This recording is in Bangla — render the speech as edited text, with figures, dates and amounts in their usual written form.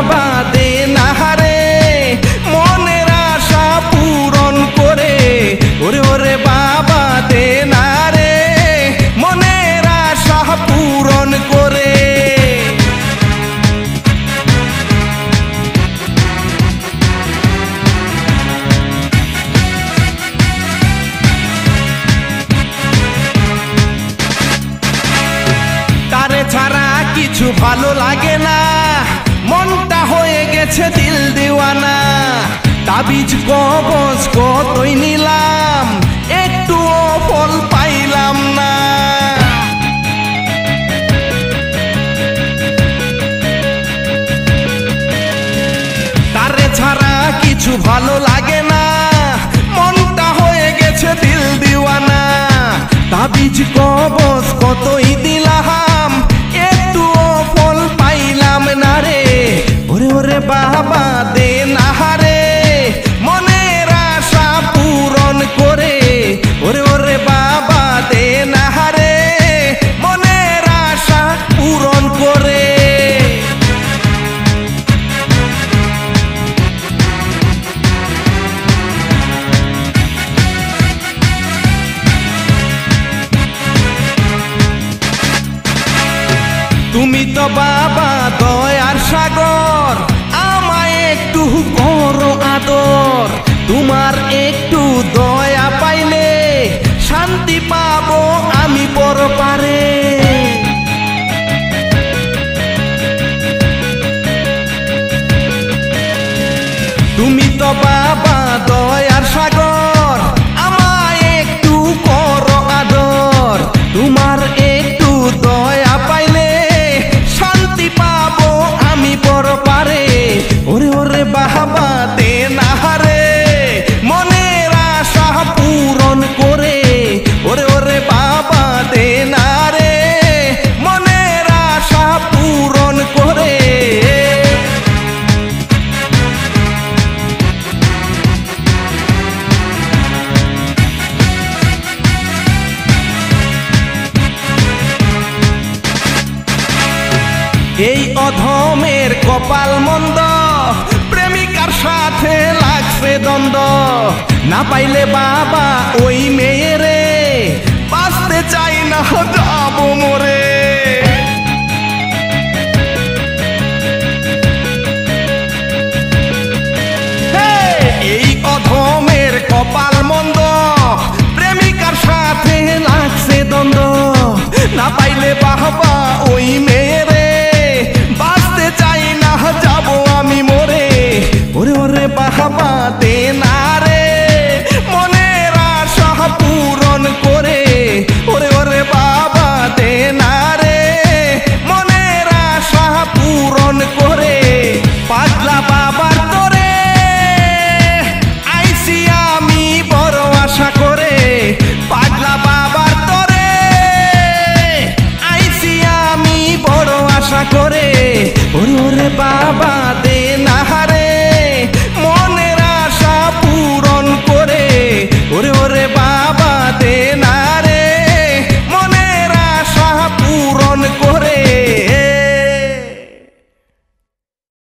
বাবা দে না রে মনের আশা পূরণ করে। ওরে ওরে বাবা দে না রে মনের আশা পূরণ করে। তারে ছাড়া কিছু ভালো লাগে না, মনটা হয়ে গেছে দিল দিওয়ানা। তাবিজ কবজ কতই নিলাম, একটুও ফল পাইলাম না। তারে ছাড়া কিছু ভালো লাগে না, মনটা হয়ে গেছে দিল দিওয়ানা। তাবিজ কবজ কতই দিলাম, একটুও ফল পাইলাম না রে। ওরে ওরে বাবা দে না রে মনের আশা পূরণ করে। ওরে ওরে বাবা দে না রে মনের আশা পূরণ করে। তুমি তো বাবা দয়ার সাগর, আমায় একটু করো আদর। তোমার একটু দয়া পাইলে শান্তি পাবো আমি পরপারে। তুমি তো বাবা দয়ার সাগর, আমায় একটু করো আদর। তোমার একটু দয়া পাইলে শান্তি পাবো আমি পরপারে। ওরে ওরে বাবা দে না রে মনের আশা পূরণ করে। ওরে ওরে বাবা দে না রে মনের আশা পূরণ করে। এই অধমের কপাল মন্দ, প্রেমিকার সাথে লাগছে দ্বন্দ্ব। না পাইলে বাবা ওই মেয়েরে, বাঁচতে চাই না যাব মরে। এই অধমের কপাল মন্দ, প্রেমিকার সাথে লাগছে দ্বন্দ্ব। না পাইলে বাবা ওই মেয়েরে, বাঁচতে চাই না যাব আমি মরে। ওরে ওরে বাবা দে না রে মনের আশা পূরণ করে। ওরে ওরে বাবা দে না রে মনের আশা পূরণ করে। পাগলা বাবার তোরে আইছি আমি বড় আশা করে। পাগলা বাবার তোরে আইছি আমি বড় আশা করে। ওরে ওরে বাবা